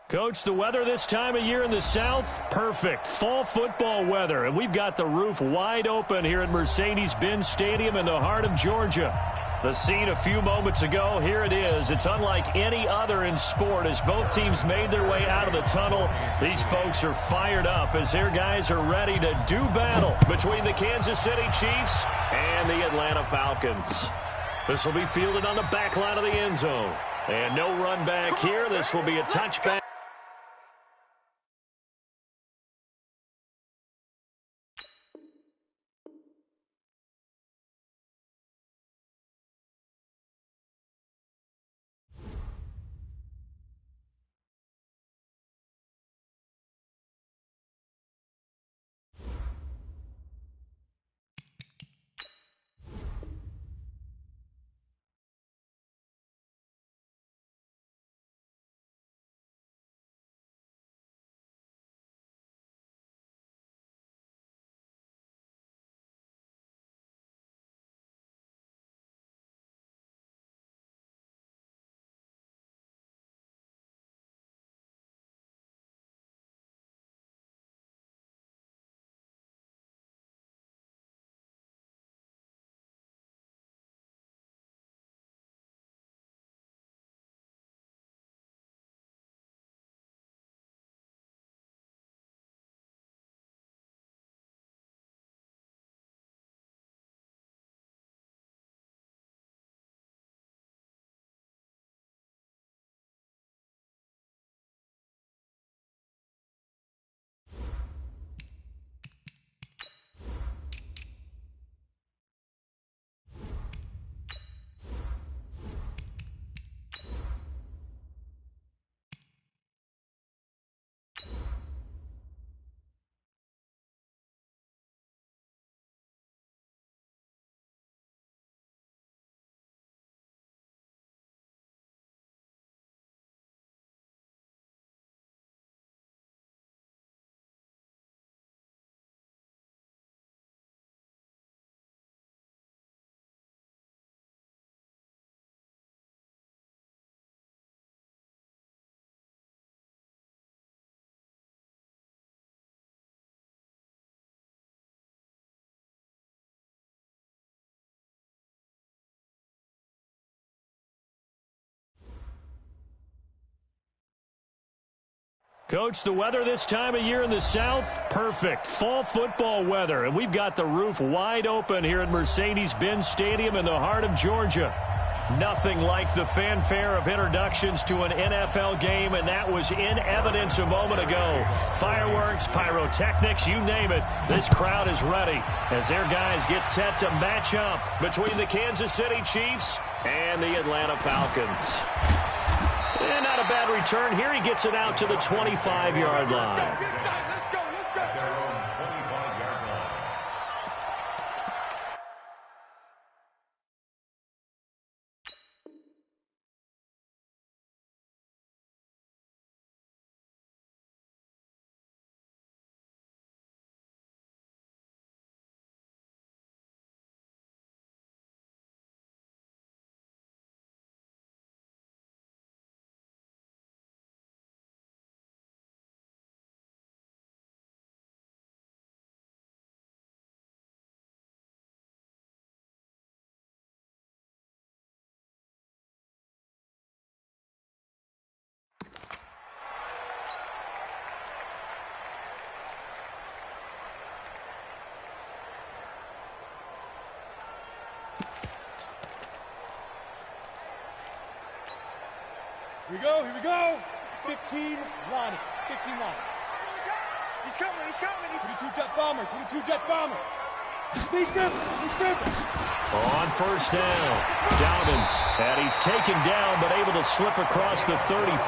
Coach, the weather this time of year in the South, perfect. Fall football weather, and we've got the roof wide open here at Mercedes-Benz Stadium in the heart of Georgia. The scene a few moments ago, here it is. It's unlike any other in sport as both teams made their way out of the tunnel. These folks are fired up as their guys are ready to do battle between the Kansas City Chiefs and the Atlanta Falcons. This will be fielded on the back line of the end zone. And no run back here. This will be a touchback. Coach, the weather this time of year in the South, perfect. Fall football weather, and we've got the roof wide open here at Mercedes-Benz Stadium in the heart of Georgia. Nothing like the fanfare of introductions to an NFL game, and that was in evidence a moment ago. Fireworks, pyrotechnics, you name it. This crowd is ready as their guys get set to match up between the Kansas City Chiefs and the Atlanta Falcons. And not a bad return here. He gets it out to the 25-yard line. Here we go, here we go. 15 line, 15 line. He's coming, he's coming. 22-jet bomber, 22-jet bomber. He's moving. On first down, Dobbins, and he's taken down but able to slip across the 35.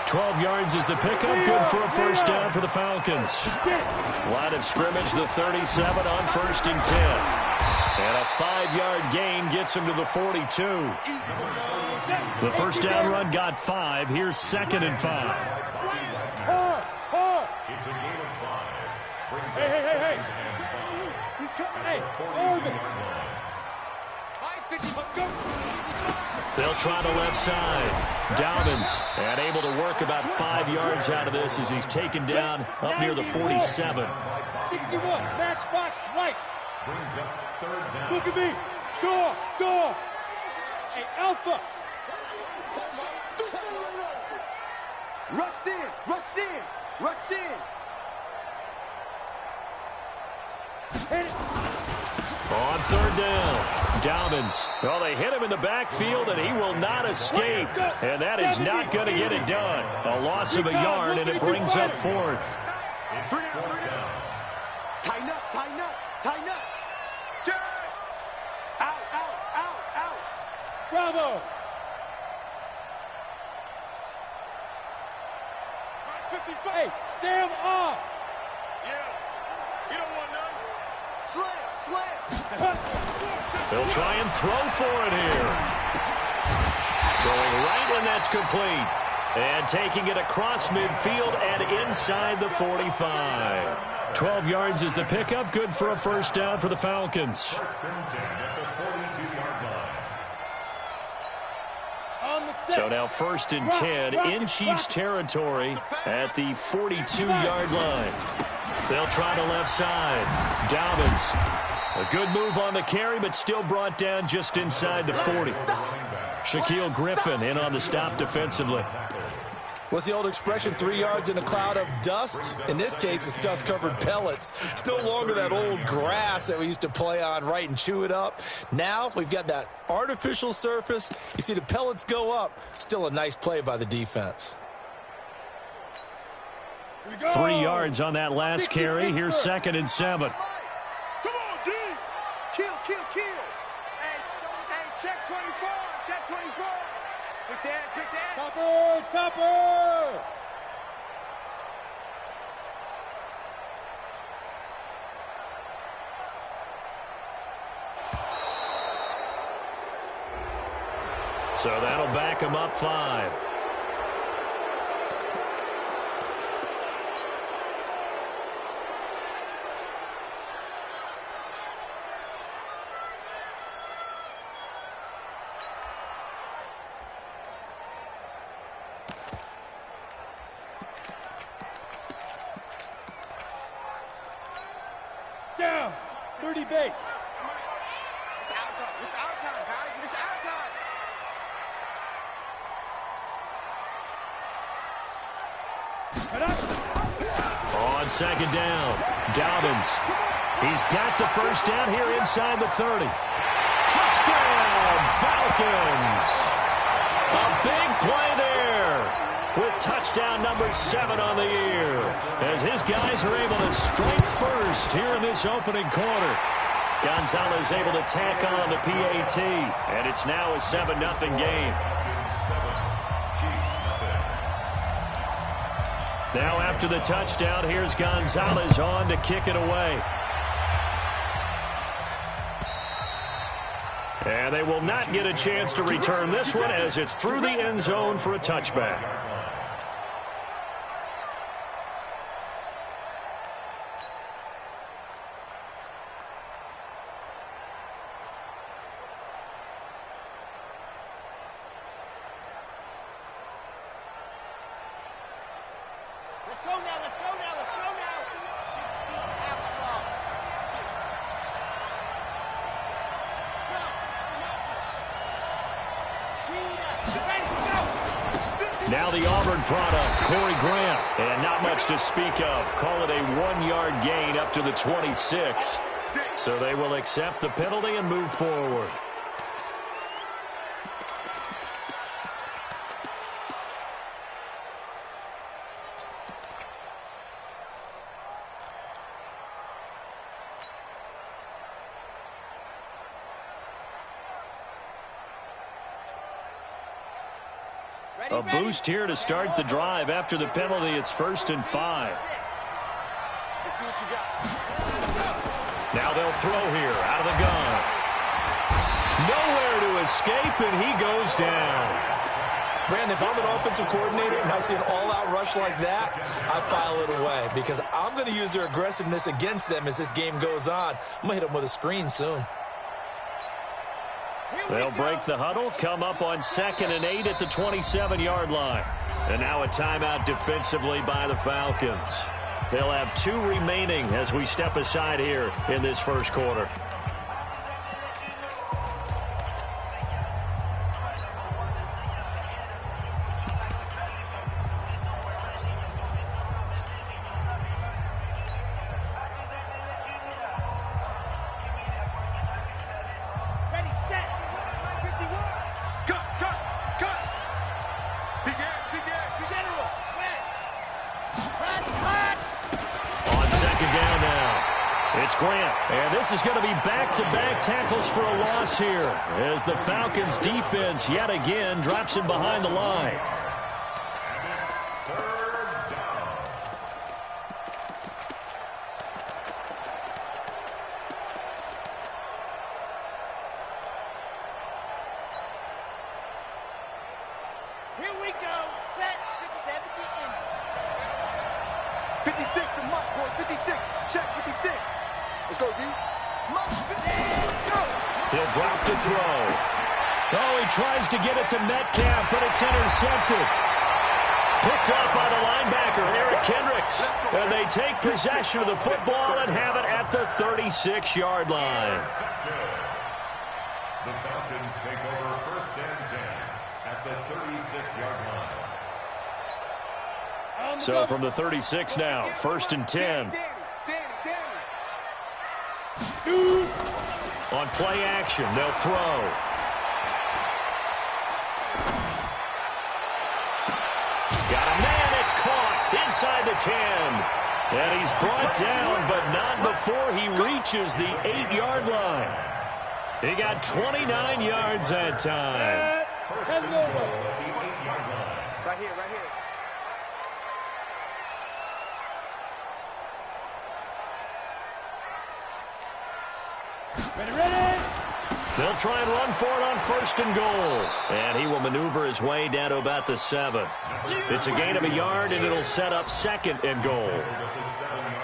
12 yards is the pickup, good for a first down for the Falcons. Line of scrimmage, the 37 on first and 10. And a 5-yard gain gets him to the 42. The first down run got 5. Here's second and 5. It's a gain of 5. Hey. He's coming. Hey, Oregon. They'll try the left side. Dobbins, and able to work about 5 yards out of this as he's taken down up near the 47. 61, matchbox lights. Brings up third down. Look at me. Score. Hey, Alpha. Rush in. Hit it. On third down, Dobbins. Well, they hit him in the backfield, and he will not escape. And that is not going to get it done. A loss of a yard, and it brings up fourth. Tighten up. Out. Bravo. 55. Hey, Sam off. Yeah. You don't want none. Slam. They'll try and throw for it here. Throwing right, and that's complete. And taking it across midfield and inside the 45. 12 yards is the pickup. Good for a first down for the Falcons. First and 10 at the 42-yard line. So now first and 10 in Chiefs territory at the 42-yard line. They'll try the left side. Dobbins. A good move on the carry, but still brought down just inside the 40. Shaquille Griffin in on the stop defensively. What's the old expression, 3 yards in a cloud of dust? In this case, it's dust-covered pellets. It's no longer that old grass that we used to play on, right, and chew it up. Now we've got that artificial surface. You see the pellets go up. Still a nice play by the defense. 3 yards on that last carry. Here's second and 7. Come on, D. Kill. Hey, check 24. Quick that. Topper. So that'll back him up 5. Down. 30 base. It's our time, guys. It's our time. On second down, Dobbins. He's got the first down here inside the 30. Touchdown, Falcons! A big play there with touchdown number 7 on the year as his guys are able to strike first here in this opening quarter. Gonzalez able to tack on the PAT, and it's now a 7-0 game. Now after the touchdown, here's Gonzalez on to kick it away. And they will not get a chance to return this one as it's through the end zone for a touchback. Let's go now. 16 out Now the Auburn product, Corey Grant, and not much to speak of. Call it a 1-yard gain up to the 26. So they will accept the penalty and move forward. A boost here to start the drive. After the penalty, it's 1st and 5. Let's see what you got. Now they'll throw here out of the gun. Nowhere to escape, and he goes down. Brandon, if I'm an offensive coordinator and I see an all-out rush like that, I file it away because I'm going to use their aggressiveness against them as this game goes on. I'm going to hit them with a screen soon. They'll break the huddle, come up on 2nd and 8 at the 27-yard line. And now a timeout defensively by the Falcons. They'll have 2 remaining as we step aside here in this first quarter. This is going to be back-to-back tackles for a loss here as the Falcons defense yet again drops him behind the line. Here we go. Set. 70 in. 56 to Mike, boy. 56. Check 56. Let's go, D. He'll drop to throw. Oh, he tries to get it to Metcalf, but it's intercepted. Picked up by the linebacker, Eric Kendricks. And they take possession of the football and have it at the 36-yard line. The Falcons take over 1st and 10 at the 36-yard line. So from the 36 now, 1st and 10. On play action, they'll throw. Got a man, it's caught inside the 10. And he's brought down, but not before he reaches the 8-yard line. He got 29 yards that time. Right here, right here. Ready. They'll try and run for it on 1st and goal. And he will maneuver his way down to about the 7. It's a gain of a yard, and it'll set up 2nd and goal.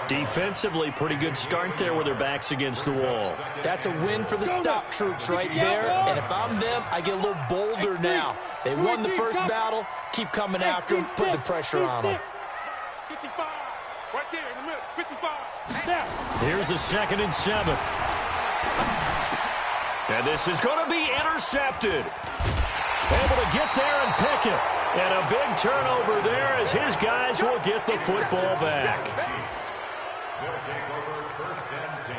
Defensively, pretty good start there with their backs against the wall. That's a win for the stop troops right there. And if I'm them, I get a little bolder now. They won the first battle. Keep coming after them. Put the pressure on them. 55. Right there in the middle. 55. Here's a 2nd and 7. And this is going to be intercepted. Able to get there and pick it. And a big turnover there as his guys will get the football back. They'll take over 1st and 10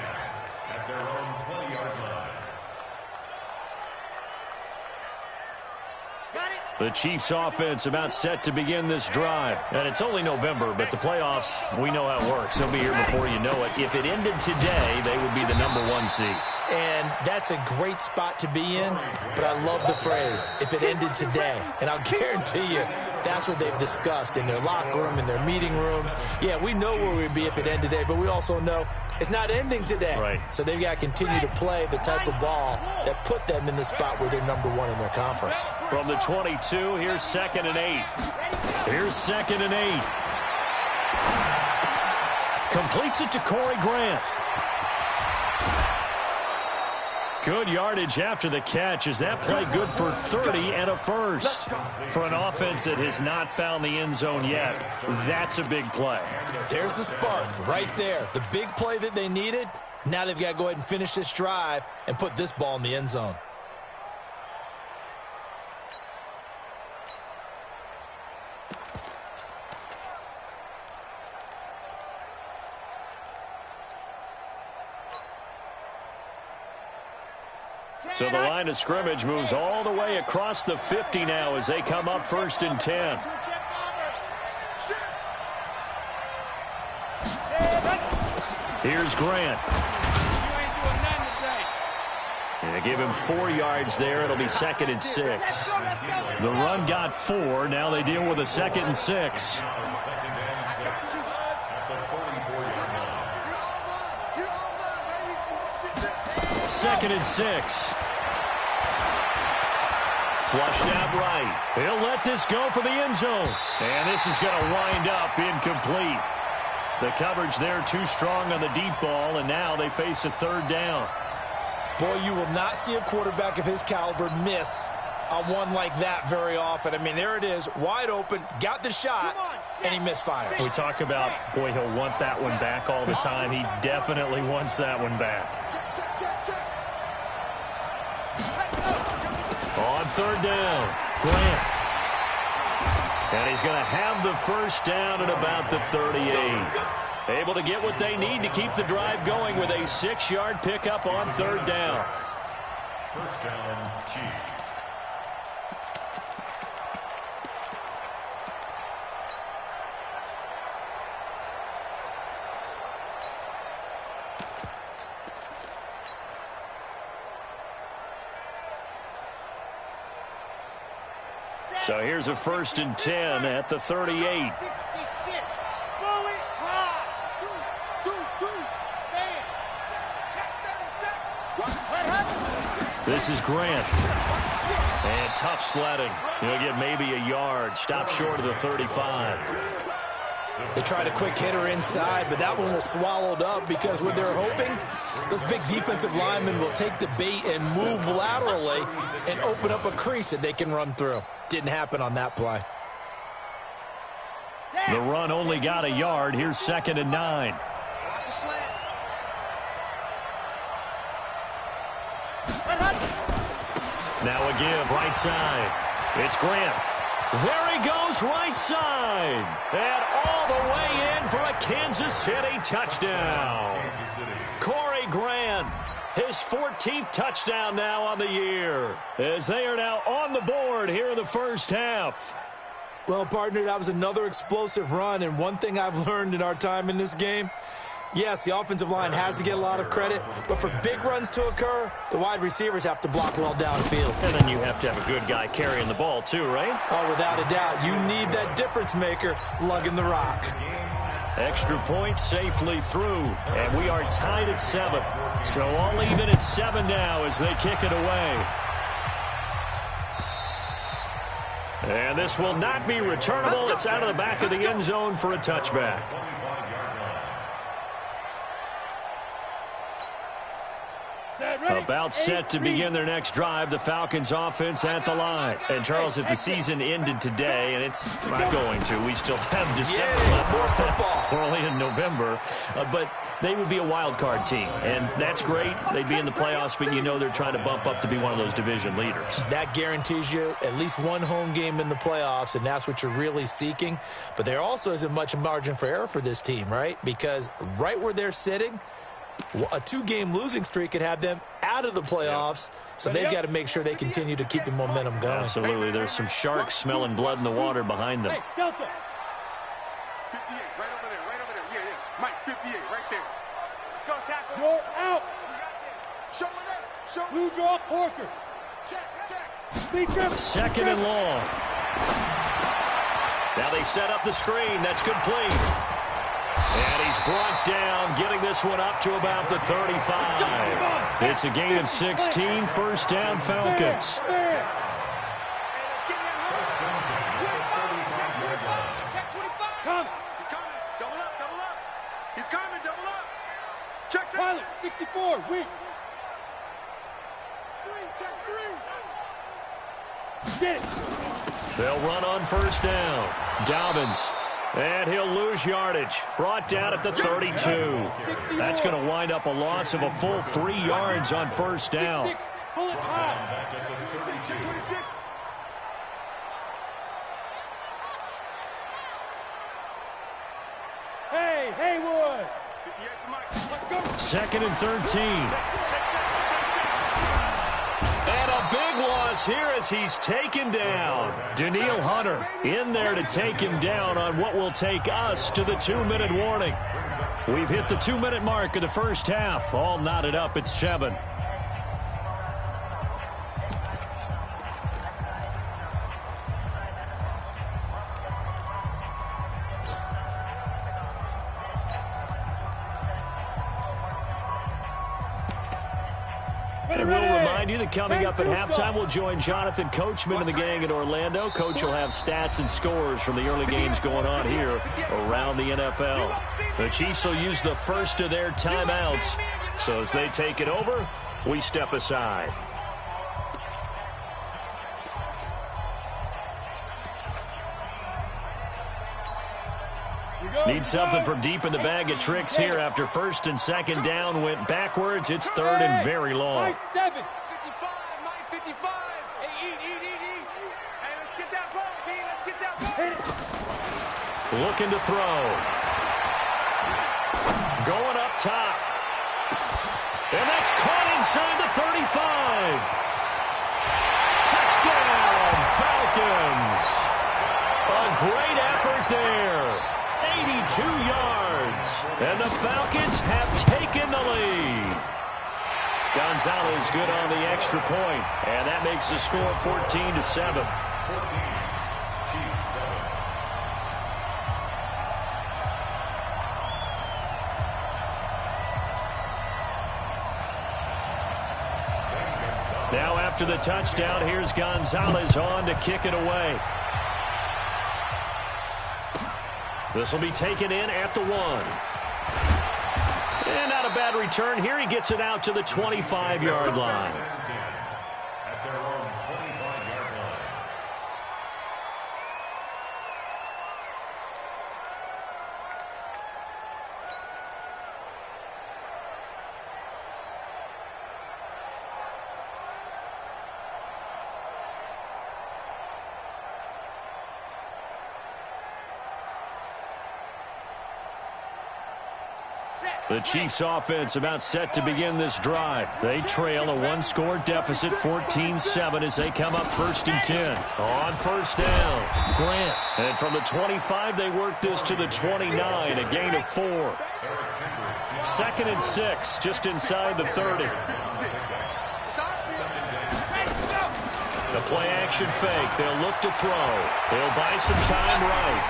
at their own 20-yard line. Got it. The Chiefs offense about set to begin this drive. And it's only November, but the playoffs, we know how it works. They'll be here before you know it. If it ended today, they would be the #1 seed. And that's a great spot to be in, but I love the phrase, if it ended today. And I'll guarantee you, that's what they've discussed in their locker room, in their meeting rooms. Yeah, we know where we'd be if it ended today, but we also know it's not ending today. Right. So they've got to continue to play the type of ball that put them in the spot where they're #1 in their conference. From the 22, here's 2nd and 8. Here's 2nd and 8. Completes it to Corey Grant. Good yardage after the catch. Is that play good for 30 and a first? For an offense that has not found the end zone yet, that's a big play. There's the spark right there. The big play that they needed. Now they've got to go ahead and finish this drive and put this ball in the end zone. So the line of scrimmage moves all the way across the 50 now as they come up 1st and 10. Here's Grant. They give him 4 yards there. It'll be 2nd and 6. The run got 4. Now they deal with a 2nd and 6. Second and 6. Flushed out right. He'll let this go for the end zone. And this is going to wind up incomplete. The coverage there too strong on the deep ball, and now they face a 3rd down. Boy, you will not see a quarterback of his caliber miss on one like that very often. I mean, there it is, wide open, got the shot, and he misfires. We talk about, boy, he'll want that one back all the time. He definitely wants that one back. On third down, Grant. And he's going to have the first down at about the 38. Able to get what they need to keep the drive going with a 6-yard pickup on third down. First down, Chiefs. So here's a 1st and 10 at the 38. 66. Bullet high. This is Grant. And tough sledding. He'll get maybe a yard. Stop short of the 35. They tried a quick hitter inside, but that one was swallowed up because what they're hoping, those big defensive linemen will take the bait and move laterally and open up a crease that they can run through. Didn't happen on that play. The run only got a yard. Here's 2nd and 9. Watch the slant. Now a give right side. It's Grant. There he goes right side. And all the way in for a Kansas City touchdown. Corey Grant, his 14th touchdown now on the year, as they are now on the board here in the first half. Well, partner, that was another explosive run, and one thing I've learned in our time in this game, yes, the offensive line has to get a lot of credit, but for big runs to occur, the wide receivers have to block well downfield. And then you have to have a good guy carrying the ball too, right? Oh, without a doubt. You need that difference maker lugging the rock. Extra point safely through, and we are tied at 7. So all even at 7 now as they kick it away. And this will not be returnable. It's out of the back of the end zone for a touchback. About set to begin their next drive, the Falcons offense at the line. And Charles, if the season ended today, and it's not going to, we still have December left. More football. We're only in November, but they would be a wild card team, and that's great. They'd be in the playoffs, but you know they're trying to bump up to be one of those division leaders. That guarantees you at least one home game in the playoffs, and that's what you're really seeking. But there also isn't much margin for error for this team, right? Because right where they're sitting, a 2-game losing streak could have them out of the playoffs, so they've got to make sure they continue to keep the momentum going. Absolutely. There's some sharks smelling blood in the water behind them. Hey, Delta. 58, right over there. Yeah. Mike, 58, right there. Let's go, tackle. You're out. Show it up. Show Blue draw Corkers. Check. 2nd and long. Now they set up the screen. That's complete. And he's brought down, getting this one up to about the 35. It's a gain of 16, first down Falcons. Come. He's coming. Double up. He's coming. Double up. Check pilot. 64. Weak. 3. Check 3. Get it. They'll run on first down. Dobbins. And he'll lose yardage. Brought down at the 32. That's going to wind up a loss of a full 3 yards on first down. Pull it high. Hey, Haywood. 2nd and 13. And a big loss here as he's taken down. Danielle Hunter in there to take him down on what will take us to the 2-minute warning. We've hit the 2-minute mark of the first half. All knotted up at 7. And we'll remind you that coming up at halftime, we'll join Jonathan Coachman and the gang in Orlando. Coach will have stats and scores from the early games going on here around the NFL. The Chiefs will use the first of their timeouts. So as they take it over, We step aside. Need something from deep in the bag of tricks here after first and second down went backwards. It's third and very long. 55, Mike 55. Hey, eat. Hey, let's get that ball, D. Let's get that ball. Looking to throw. Going up top. And that's caught inside the 35. Touchdown, Falcons. A great effort there. 82 yards. And the Falcons have taken the lead. Gonzalez good on the extra point. And that makes the score 14-7. 14. Chiefs 7. Now after the touchdown, here's Gonzalez on to kick it away. This will be taken in at the 1. And not a bad return here. He gets it out to the 25-yard line. At their own 25-yard line. The Chiefs offense about set to begin this drive. They trail a one-score deficit, 14-7, as they come up 1st and 10. On first down, Grant. And from the 25, they work this to the 29, a gain of 4. 2nd and 6, just inside the 30. The play-action fake. They'll look to throw. They'll buy some time right.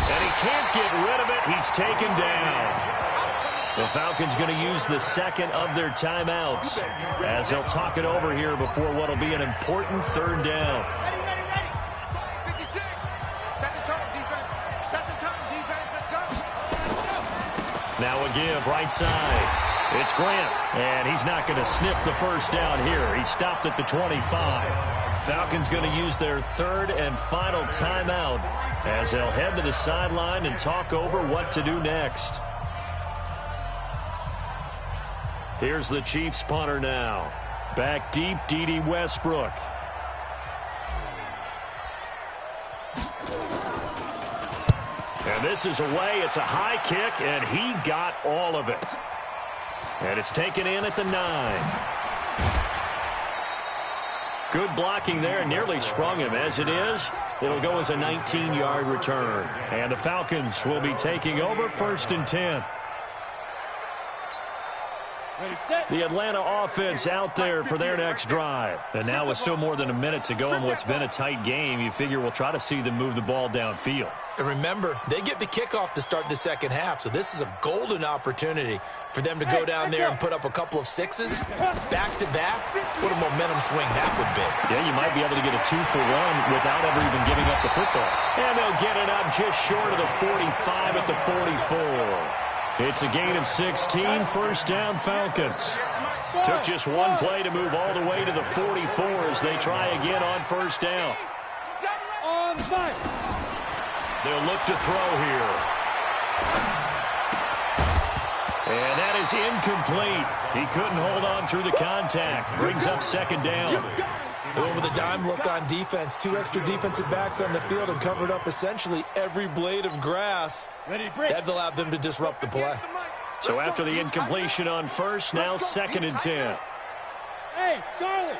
And he can't get rid of it. He's taken down. The Falcons going to use the second of their timeouts as they'll talk it over here before what will be an important 3rd down. Ready. 56. Set the tone, defense. Set the tone, defense. Let's go. Now a give right side. It's Grant, and he's not going to sniff the first down here. He stopped at the 25. Falcons going to use their 3rd and final timeout as they'll head to the sideline and talk over what to do next. Here's the Chiefs punter now. Back deep, D.D. Westbrook. And this is away. It's a high kick, and he got all of it. And it's taken in at the 9. Good blocking there, nearly sprung him. As it is, it'll go as a 19-yard return. And the Falcons will be taking over 1st and 10. The Atlanta offense out there for their next drive. And now with still more than a minute to go in what's been a tight game, you figure we'll try to see them move the ball downfield. And remember, they get the kickoff to start the second half, so this is a golden opportunity for them to go down there and put up a couple of 6s back-to-back. What a momentum swing that would be. Yeah, you might be able to get a 2-for-1 without ever even giving up the football. And they'll get it up just short of the 45 at the 44. It's a gain of 16, 1st down Falcons. Took just one play to move all the way to the 44 as they try again on 1st down. They'll look to throw here. And that is incomplete. He couldn't hold on through the contact. Brings up 2nd down. Going with a dime look on defense. 2 extra defensive backs on the field and covered up essentially every blade of grass. That allowed them to disrupt the play. So after the incompletion on 1st, now 2nd and 10. Hey, Charlie.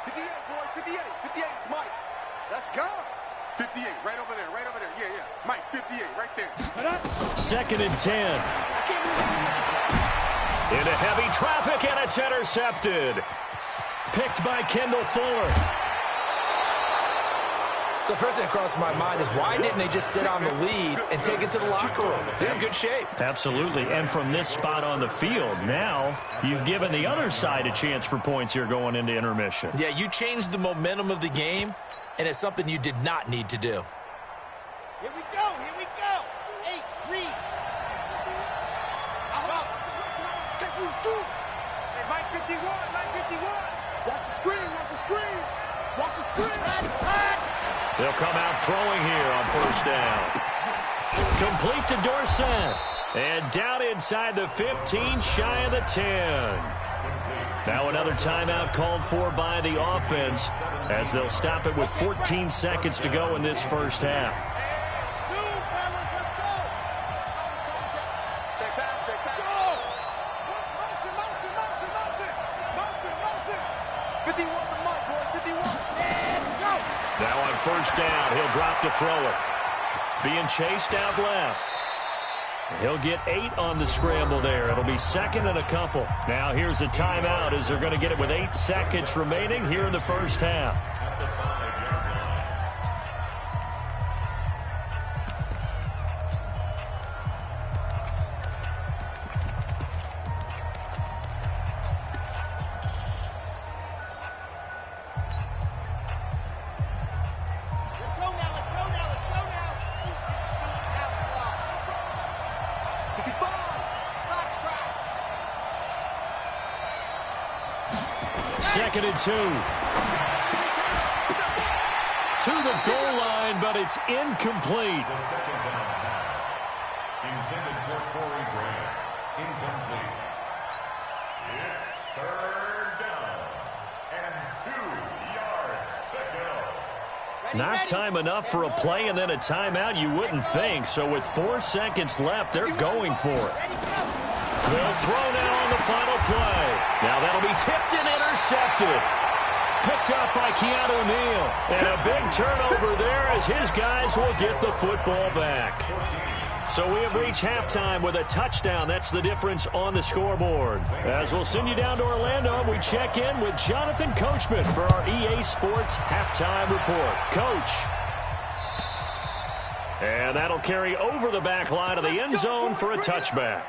58, boy. 58. 58. It's Mike. Let's go. 58, right over there. Yeah. Mike, 58, right there. 2nd and 10. Into heavy traffic, and it's intercepted. Picked by Kendall Fuller. So first thing that crossed my mind is why didn't they just sit on the lead and take it to the locker room? They're in good shape. Absolutely. And from this spot on the field, now you've given the other side a chance for points here going into intermission. Yeah, you changed the momentum of the game, and it's something you did not need to do. Here we go. Hey, read. Take you two. Mike 51, Mike 51. Watch the screen, watch the screen. Watch the screen. They'll come out throwing here on first down. Complete to Dorsett. And down inside the 15, shy of the 10. Now another timeout called for by the offense as they'll stop it with 14 seconds to go in this first half. Check back, check back. Go! Motion, motion, motion, motion. Motion, motion. 51 to Mike, boy, 51. And go! Now on first down, he'll drop to throw it. Being chased out left. He'll get 8 on the scramble there. It'll be second and a couple. Now here's a timeout as they're going to get it with 8 seconds remaining here in the first half. Second and 2. To the goal line, but it's incomplete. The second down pass. Intended for Corey Grant. Incomplete. It's third down. And 2 yards to go. Not time enough for a play and then a timeout, you wouldn't think. So with 4 seconds left, they're going for it. They'll throw now on the final play. Now that'll be tipped and intercepted. Picked up by Keanu Neal. And a big turnover there as his guys will get the football back. So we have reached halftime with a touchdown. That's the difference on the scoreboard. As we'll send you down to Orlando, we check in with Jonathan Coachman for our EA Sports Halftime Report. Coach. And that'll carry over the back line of the end zone for a touchback.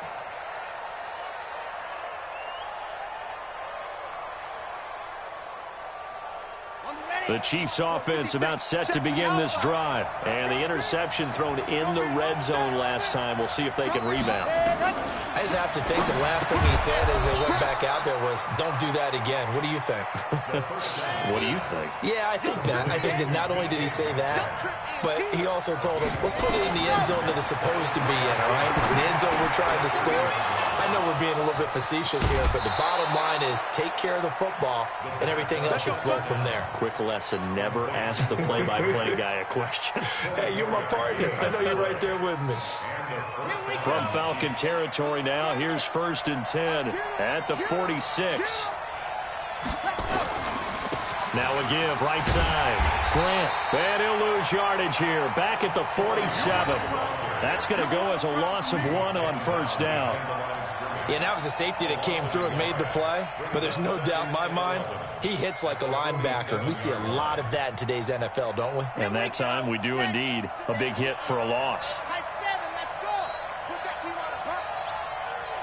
The Chiefs offense about set to begin this drive. And the interception thrown in the red zone last time. We'll see if they can rebound. I just have to think the last thing he said as they went back out there was, don't do that again. What do you think? What do you think? Yeah, I think that. I think that not only did he say that, but he also told him, let's put it in the end zone that it's supposed to be in, all right? The end zone we're trying to score. I know we're being a little bit facetious here, but the bottom line is take care of the football, and everything else should flow from there. Quick lesson, never ask the play-by-play guy a question. Hey, you're my partner. I know you're right there with me. From Falcon territory now, here's 1st and 10 at the 46. Now a give, right side. Grant. And he'll lose yardage here. Back at the 47. That's going to go as a loss of 1 on first down. Yeah, that was a safety that came through and made the play. But there's no doubt in my mind, he hits like a linebacker. We see a lot of that in today's NFL, don't we? And that time we do indeed. A big hit for a loss. High 7, let's go. Put that team on the pump.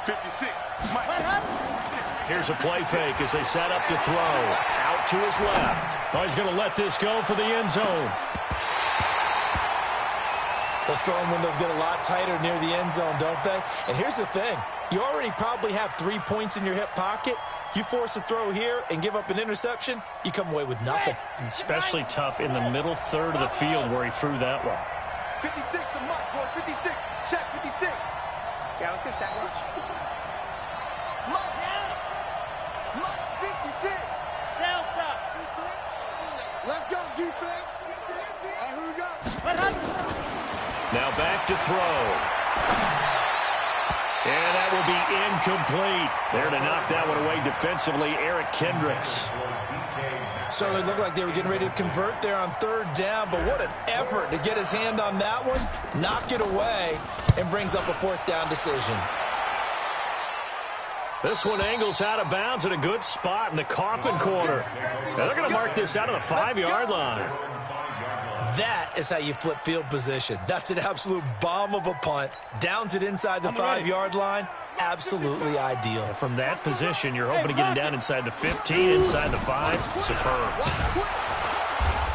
56. Here's a play fake as they set up to throw. Out to his left. Oh, he's going to let this go for the end zone. Those throwing windows get a lot tighter near the end zone, don't they? And here's the thing. You already probably have 3 points in your hip pocket. You force a throw here and give up an interception, you come away with nothing. Especially tough in the middle third of the field where he threw that one. 56 to Mike, boy. 56. Check 56. Yeah, let's go sack lunch. Mike down. Mike's 56. Delta. Defense. Let's go, defense. Who we got? What happened? Now back to throw. And that will be incomplete. There to knock that one away defensively, Eric Kendricks. Certainly looked like they were getting ready to convert there on 3rd down, but what an effort to get his hand on that one, knock it away, and brings up a 4th down decision. This one angles out of bounds at a good spot in the coffin corner. Now they're going to mark this out of the 5-yard line. That is how you flip field position. That's an absolute bomb of a punt. Downs it inside the 5-yard line. Absolutely ideal. From that position, you're hoping to get him down inside the 15, inside the 5. Superb.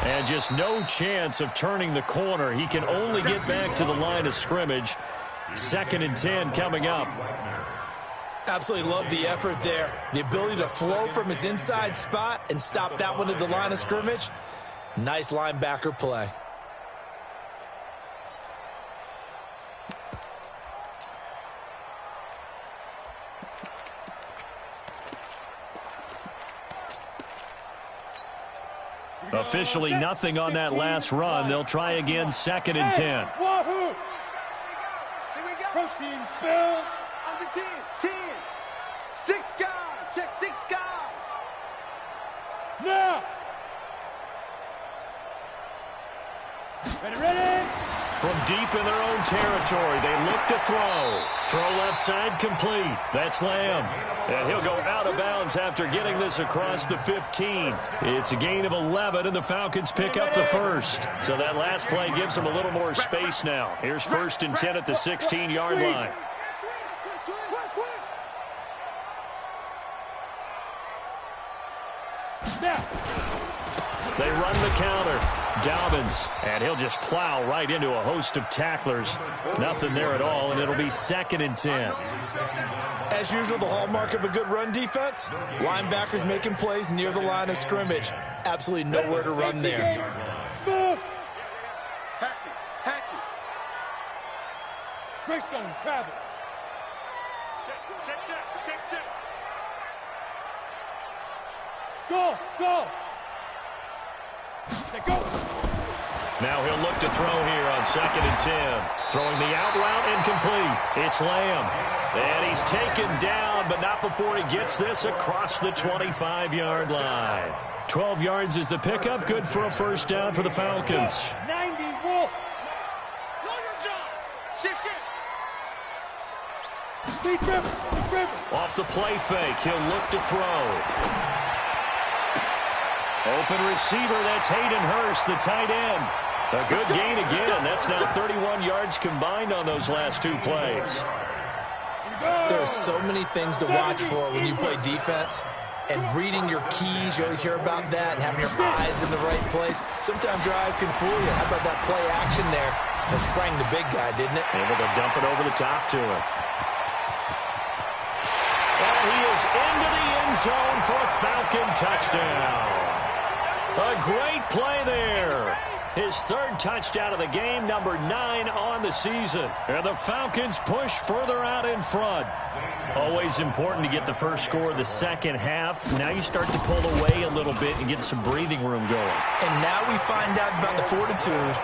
And just no chance of turning the corner. He can only get back to the line of scrimmage. 2nd and 10 coming up. Absolutely love the effort there. The ability to flow from his inside spot and stop that one at the line of scrimmage. Nice linebacker play. Officially nothing on that last run. They'll try again, 2nd and 10. Wahoo! Protein spill. Under 10. 10. 6 guys. Check 6 guys. Now. Ready? From deep in their own territory, they look to throw. Throw left side complete. That's Lamb. And he'll go out of bounds after getting this across the 15. It's a gain of 11, and the Falcons pick up the first. So that last play gives them a little more space now. Here's 1st and 10 at the 16-yard line. They run the counter. Dobbins, and he'll just plow right into a host of tacklers. Nothing there at all, and it'll be 2nd and 10. As usual, the hallmark of a good run defense, linebackers making plays near the line of scrimmage. Absolutely nowhere to run there. Smooth. Hatchet. Greystone, travel. Check. Go. Go. Now he'll look to throw here on 2nd and 10. Throwing the out route incomplete. It's Lamb. And he's taken down, but not before he gets this across the 25-yard line. 12 yards is the pickup. Good for a first down for the Falcons. 90 Wolf. Shift. Speed dribble. Off the play fake, he'll look to throw. Open receiver, that's Hayden Hurst, the tight end. A good gain again. That's now 31 yards combined on those last 2 plays. There are so many things to watch for when you play defense. And reading your keys, you always hear about that, and having your eyes in the right place. Sometimes your eyes can fool you. How about that play action there? That sprang the big guy, didn't it? Able to dump it over the top to him. And he is into the end zone for a Falcon touchdown. A great play there. His 3rd touchdown of the game, number 9 on the season. And the Falcons push further out in front. Always important to get the first score of the second half. Now you start to pull away a little bit and get some breathing room going. And now we find out about the fortitude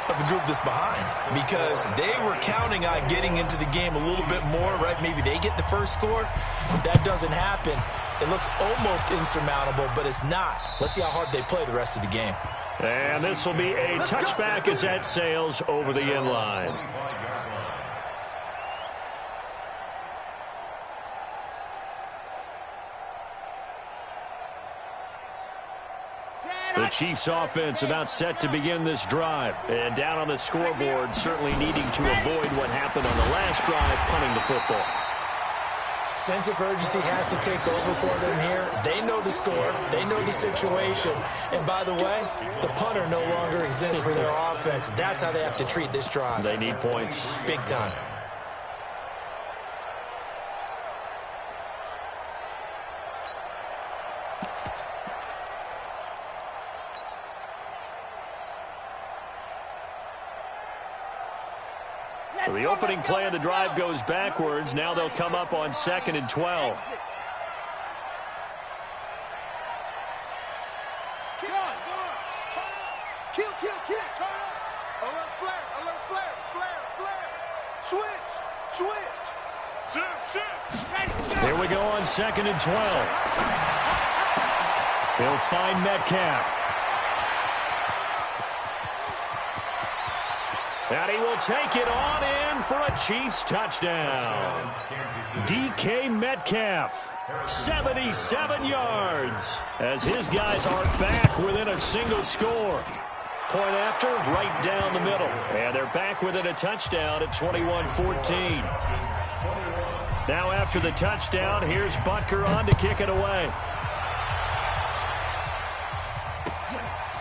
of the group that's behind, because they were counting on getting into the game a little bit more, right? Maybe they get the first score. If that doesn't happen, it looks almost insurmountable, but it's not. Let's see how hard they play the rest of the game. And this will be a touchback as that sails over the end line. The Chiefs offense about set to begin this drive. And down on the scoreboard, certainly needing to avoid what happened on the last drive, punting the football. Sense of urgency has to take over for them here. They know the score. They know the situation. And by the way, the punter no longer exists for their offense. That's how they have to treat this drive. They need points. Big time. So the opening play of the drive goes backwards. Now they'll come up on 2nd and 12. Come on. Kill. Turn up. Alert flare. Switch. Shift. Here we go on 2nd and 12. He'll find Metcalf. And he will take it on in for a Chiefs touchdown. DK Metcalf, 77 yards, as his guys are back within a single score. Point after, right down the middle. And they're back within a touchdown at 21-14. Now after the touchdown, here's Butker on to kick it away.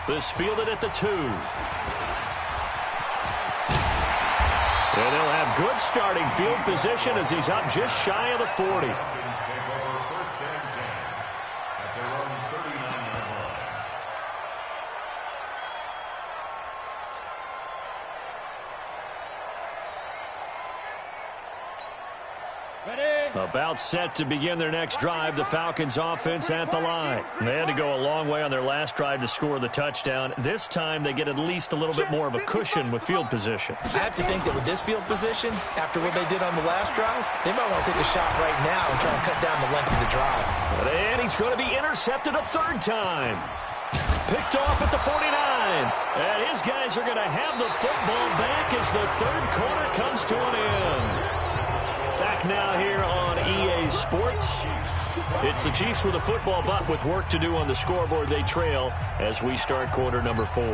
This fielded at the 2. And they'll have good starting field position as he's up just shy of the 40. About set to begin their next drive, the Falcons offense at the line. They had to go a long way on their last drive to score the touchdown. This time they get at least a little bit more of a cushion with field position. I have to think that with this field position, after what they did on the last drive, they might want to take a shot right now and try and cut down the length of the drive. And he's going to be intercepted a third time. Picked off at the 49. And his guys are going to have the football back as the third quarter comes to an end. Back now here on EA Sports. It's the Chiefs with a football, but with work to do on the scoreboard, they trail as we start quarter number 4.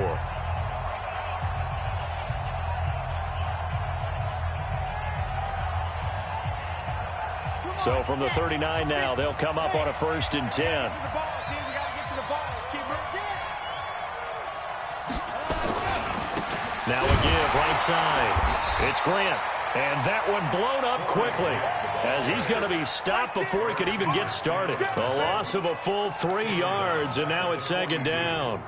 So from the 39 now, they'll come up on a 1st and 10. Now a give right side. It's Grant. And that one blown up quickly as he's going to be stopped before he could even get started. The loss of a full 3 yards, and now it's 2nd down.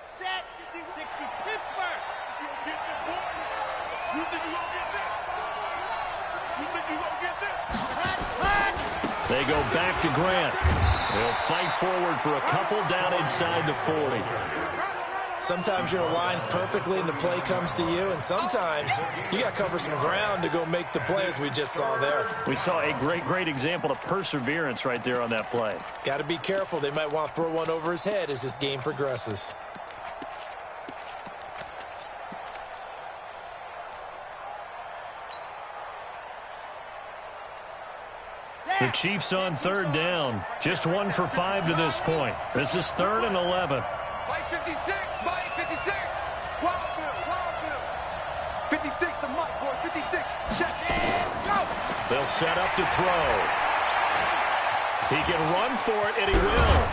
Set. 60 Pittsburgh. You think you're going to get this? You think you're going to get this? They go back to Grant. They'll fight forward for a couple down inside the 40. Sometimes you're aligned perfectly and the play comes to you, and sometimes you got to cover some ground to go make the play, as we just saw there. We saw a great example of perseverance right there on that play. Got to be careful. They might want to throw one over his head as this game progresses. The Chiefs on 3rd down. Just 1 for 5 to this point. This is 3rd and 11. Mike 56, Mike 56. Wildfield. 56 to Mike, boy, 56. Check in, go. They'll set up to throw. He can run for it, and he will.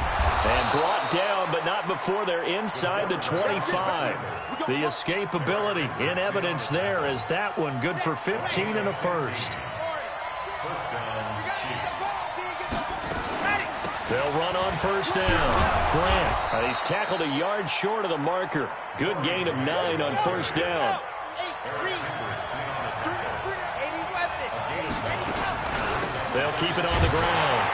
And brought down, but not before they're inside the 25. The escapability in evidence there as that one good for 15 and a first. They'll run on 1st down. Grant, and he's tackled a yard short of the marker. Good gain of 9 on 1st down. They'll keep it on the ground.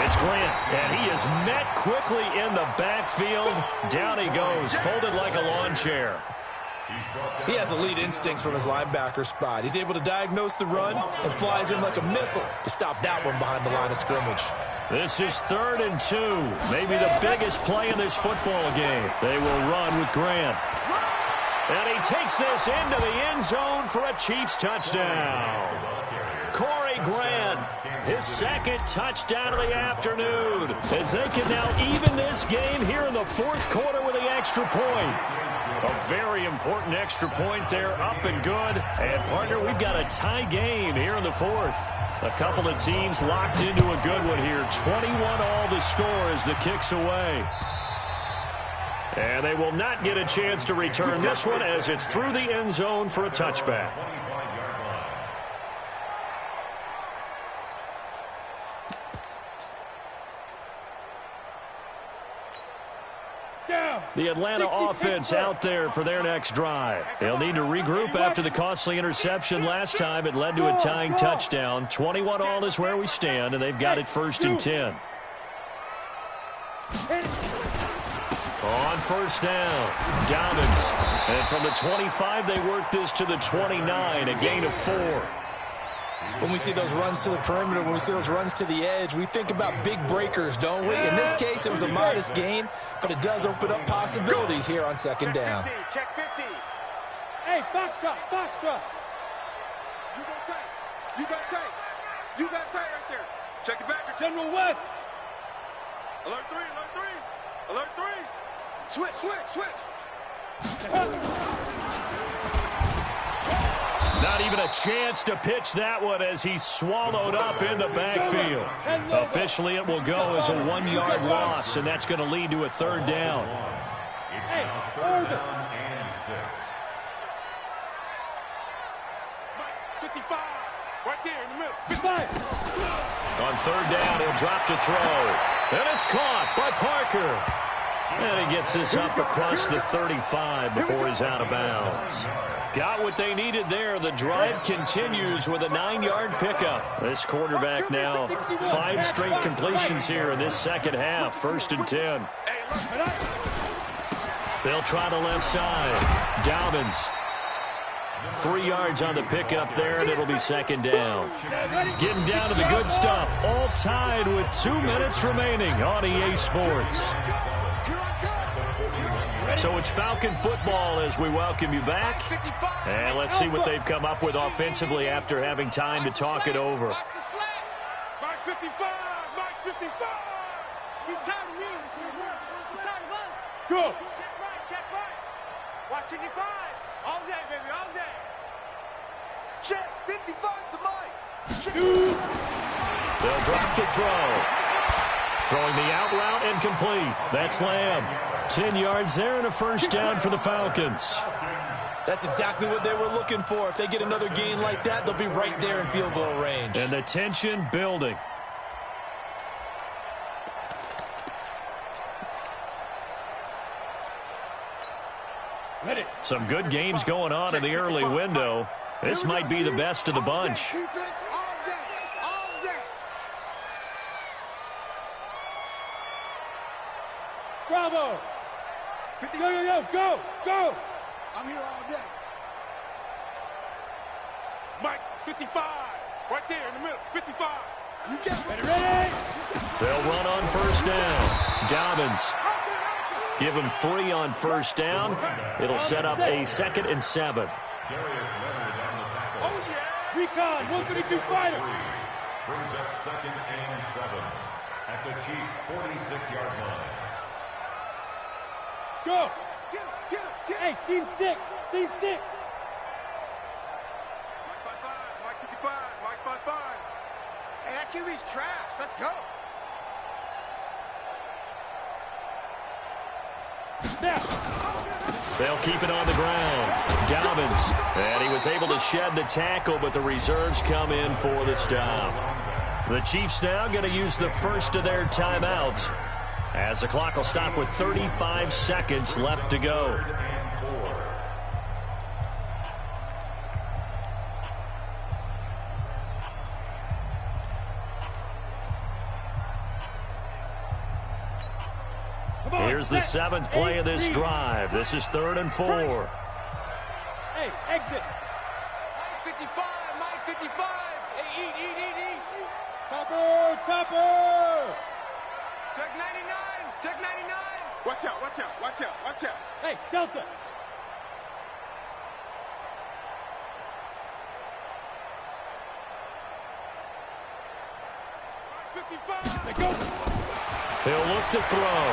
It's Grant, and he is met quickly in the backfield. Down he goes, folded like a lawn chair. He has elite instincts from his linebacker spot. He's able to diagnose the run and flies in like a missile to stop that one behind the line of scrimmage. This is 3rd and 2, maybe the biggest play in this football game. They will run with Grant. And he takes this into the end zone for a Chiefs touchdown. Corey Grant, his 2nd touchdown of the afternoon, as they can now even this game here in the 4th quarter with the extra point. A very important extra point there, up and good. And, partner, we've got a tie game here in the 4th. A couple of teams locked into a good one here. 21 all the score as the kick's away. And they will not get a chance to return this one as it's through the end zone for a touchback. The Atlanta offense out there for their next drive. They'll need to regroup after the costly interception last time. It led to a tying touchdown. 21 all is where we stand, and they've got it 1st and 10. On 1st down, Dobbins. And from the 25, they work this to the 29, a gain of 4. When we see those runs to the perimeter, when we see those runs to the edge, we think about big breakers, don't we? In this case, it was a modest gain, but it does open up possibilities here on 2nd down. Check 50. Hey, Foxtrot. You got tight. You got tight right there. Check the back. General West. Alert 3. Switch. Not even a chance to pitch that one as he's swallowed up in the backfield. Officially, it will go as a 1-yard loss, and that's going to lead to a third down. It's now third down and 6. 55. Right there in the middle. 55. On third down, he'll drop to throw. And it's caught by Parker. And he gets this up across the 35 before he's out of bounds. Got what they needed there. The drive continues with a 9-yard pickup. This quarterback now 5 straight completions here in this second half. 1st and 10. They'll try the left side. Dobbins. 3 yards on the pickup there, and it'll be 2nd down. Getting down to the good stuff. All tied with 2 minutes remaining on EA Sports. So it's Falcon football as we welcome you back. And let's see what they've come up with offensively after having time to talk it over. Mike 55. Mike 55. He's tired of me. He's tired of us. Go. Check right. Check right. Watch 55. All day, baby. All day. Check 55 to Mike. Check. They'll drop to throw. Throwing the out route and complete. That's Lamb. 10 yards there and a 1st down for the Falcons. That's exactly what they were looking for. If they get another gain like that, they'll be right there in field goal range. And the tension building. Some good games going on in the early window. This might be the best of the bunch. Defense all day. All day. Bravo. Go. Go. I'm here all day. Mike, 55. Right there in the middle. 55. You get ready. They'll run on 1st down. Dobbins. Give him 3 on 1st down. It'll set up a 2nd and 7. Darius Leonard on the tackle. Oh, yeah. Recon, 132 fighter. Brings up 2nd and 7 at the Chiefs' 46-yard line. Go. Get him. Hey, seam 6. Seam 6. Mike 55. Mike 55. Mike 55. Hey, that QB's trash. Let's go. Now. They'll keep it on the ground. Dobbins. And he was able to shed the tackle, but the reserves come in for the stop. The Chiefs now going to use the first of their timeouts, as the clock will stop with 35 seconds left to go. Here's the 7th play of this drive. This is 3rd and 4. Hey, exit. Mike 55, Mike 55. Hey, eat. Topper. Check 99. Watch out. Hey, Delta. Mike 55. Let's go. He'll look to throw.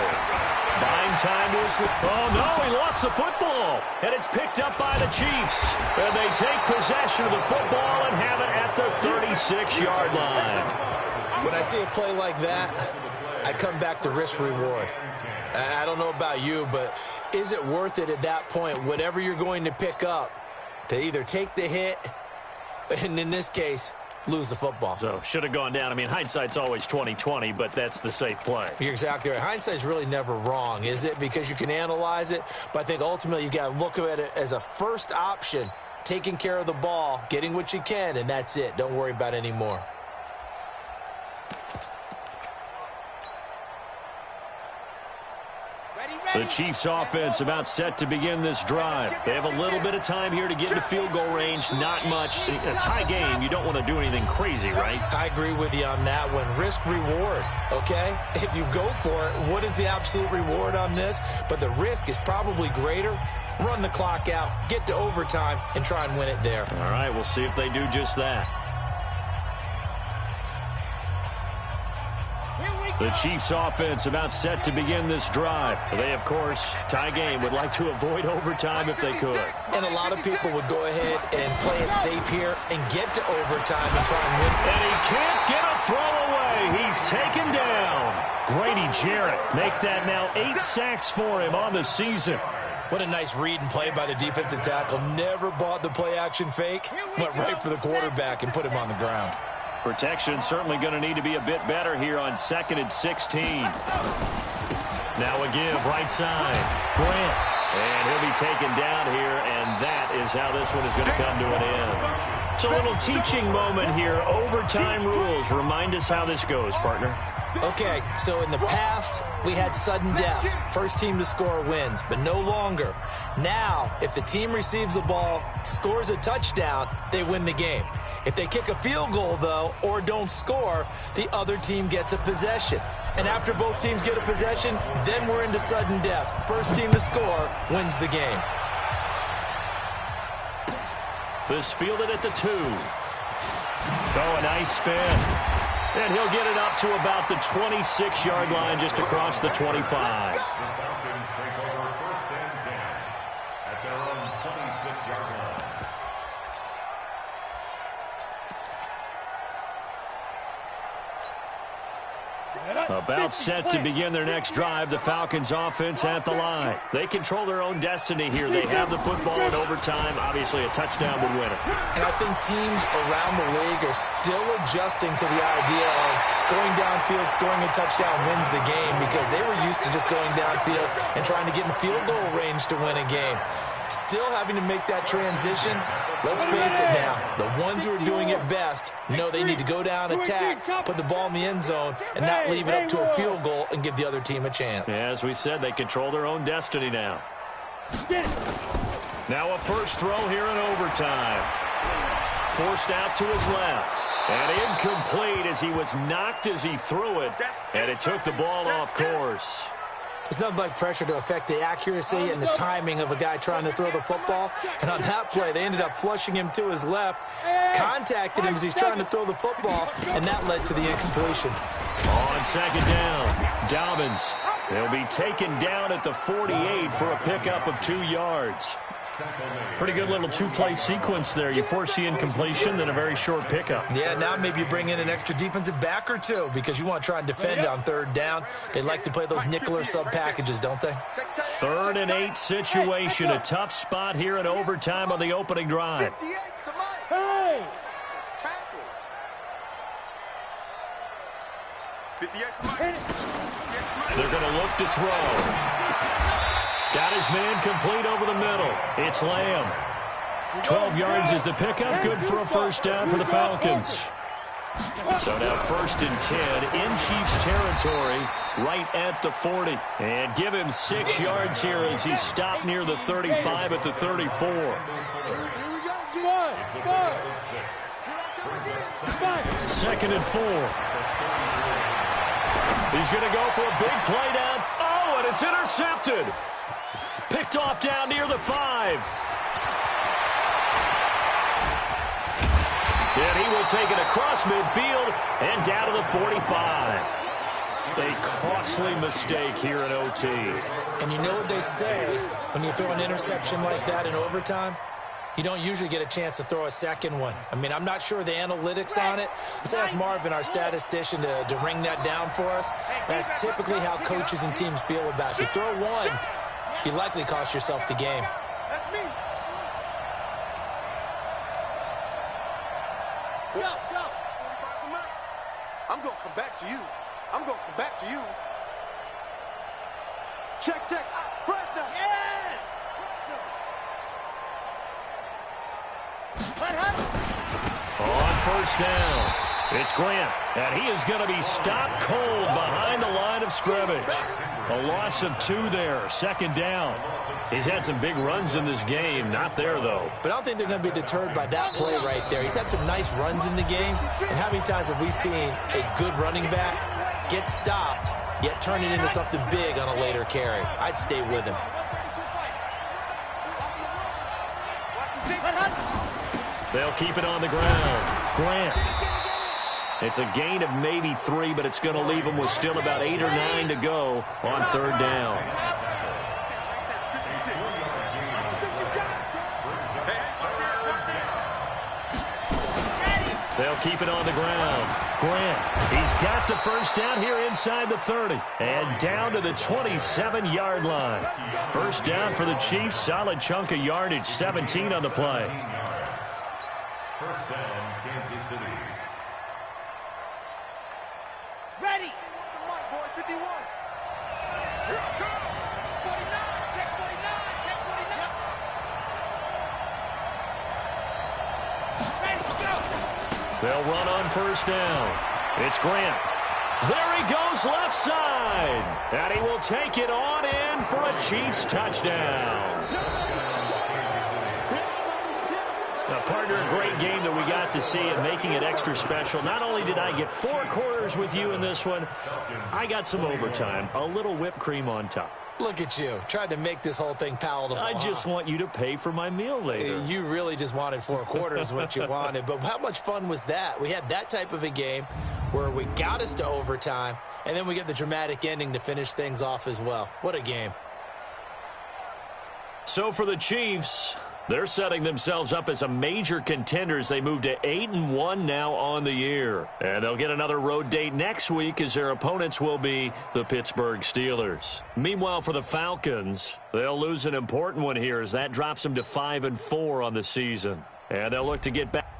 Buying time to his... Oh, no, he lost the football. And it's picked up by the Chiefs. And they take possession of the football and have it at the 36-yard line. When I see a play like that, I come back to risk-reward. I don't know about you, but is it worth it at that point, whatever you're going to pick up, to either take the hit, and in this case, lose the football? So, should have gone down. I mean, hindsight's always 20/20, but that's the safe play. You're exactly right. Hindsight's really never wrong, is it? Because you can analyze it, but I think ultimately you got to look at it as a first option, taking care of the ball, getting what you can, and that's it. Don't worry about it anymore. The Chiefs offense about set to begin this drive. They have a little bit of time here to get into field goal range. Not much. A tie game, you don't want to do anything crazy, right? I agree with you on that one. Risk reward, okay? If you go for it, what is the absolute reward on this? But the risk is probably greater. Run the clock out, get to overtime, and try and win it there. All right, we'll see if they do just that. Here we The Chiefs offense about set to begin this drive. They, of course, tie game, would like to avoid overtime if they could. And a lot of people would go ahead and play it safe here and get to overtime and try and win. And he can't get a throw away. He's taken down. Grady Jarrett make that now 8 sacks for him on the season. What a nice read and play by the defensive tackle. Never bought the play-action fake. Went right for the quarterback and put him on the ground. Protection certainly going to need to be a bit better here on 2nd and 16. Now a give right side. Grant. And he'll be taken down here, and that is how this one is going to come to an end. It's a little teaching moment here. Overtime rules. Remind us how this goes, partner. Okay, so in the past, we had sudden death. First team to score wins, but no longer. Now, if the team receives the ball, scores a touchdown, they win the game. If they kick a field goal, though, or don't score, the other team gets a possession. And after both teams get a possession, then we're into sudden death. First team to score wins the game. This fielded at the 2. Oh, a nice spin. And he'll get it up to about the 26-yard line, just across the 25. The Falcons take over 1st and 10 at their own 26-yard line. About set to begin their next drive, the Falcons offense at the line. They control their own destiny here. They have the football in overtime. Obviously, a touchdown would win it. And I think teams around the league are still adjusting to the idea of going downfield, scoring a touchdown wins the game, because they were used to just going downfield and trying to get in field goal range to win a game. Still having to make that transition. Let's face it now, the ones who are doing it best know they need to go down, attack, put the ball in the end zone, and not leave it up to a field goal and give the other team a chance. Yeah, as we said, they control their own destiny now. Now a first throw here in overtime. Forced out to his left. And incomplete as he was knocked as he threw it. And it took the ball off course. There's nothing like pressure to affect the accuracy and the timing of a guy trying to throw the football. And on that play, they ended up flushing him to his left, contacted him as he's trying to throw the football, and that led to the incompletion. On 2nd down, Dobbins. They'll be taken down at the 48 for a pickup of 2 yards. Pretty good little 2-play sequence there. You force the incompletion, then a very short pickup. Yeah, now maybe you bring in an extra defensive back or two because you want to try and defend on 3rd down. They like to play those nickel or sub packages, don't they? 3rd and 8 situation. A tough spot here in overtime on the opening drive. 58, come on. Hey! Tackle. 58, come on. They're going to look to throw. Got his man complete over the middle. It's Lamb. 12 yards is the pickup. Good for a first down for the Falcons. So now 1st and 10 in Chiefs territory, right at the 40. And give him 6 yards here as he stopped near the 35 at the 34. Here we go. 2nd and 4. He's going to go for a big play down. Oh, and it's intercepted. Picked off down near the 5. And he will take it across midfield and down to the 45. A costly mistake here in OT. And you know what they say when you throw an interception like that in overtime? You don't usually get a chance to throw a second one. I mean, I'm not sure the analytics on it. Let's ask Marvin, our statistician, to ring that down for us. That's typically how coaches and teams feel about it. You throw one, you likely cost yourself the game. That's me. Go. I'm going to come back to you. Check. Fresno. Yes. On 1st down, it's Grant. And he is going to be stopped cold behind the line of scrimmage. A loss of 2 there, 2nd down. He's had some big runs in this game. Not there, though. But I don't think they're going to be deterred by that play right there. He's had some nice runs in the game. And how many times have we seen a good running back get stopped, yet turn it into something big on a later carry? I'd stay with him. They'll keep it on the ground. Grant. It's a gain of maybe 3, but it's going to leave them with still about 8 or 9 to go on 3rd down. They'll keep it on the ground. Grant, he's got the first down here inside the 30 and down to the 27-yard line. First down for the Chiefs. Solid chunk of yardage, 17 on the play. First down, Kansas City. Ready. Mark, boy, 51. Here I come. 49. Check 49. Check 49. Ready, go. They'll run on first down. It's Grant. There he goes left side. And he will take it on in for a Chiefs touchdown. Now, partner, a great game that we got to see and making it extra special. Not only did I get 4 quarters with you in this one, I got some overtime, a little whipped cream on top. Look at you, tried to make this whole thing palatable. I just want you to pay for my meal later. You really just wanted 4 quarters, what you wanted. But how much fun was that? We had that type of a game where we got us to overtime, and then we get the dramatic ending to finish things off as well. What a game. So for the Chiefs, they're setting themselves up as a major contender as they move to 8-1 now on the year. And they'll get another road date next week as their opponents will be the Pittsburgh Steelers. Meanwhile, for the Falcons, they'll lose an important one here as that drops them to 5-4 on the season. And they'll look to get back.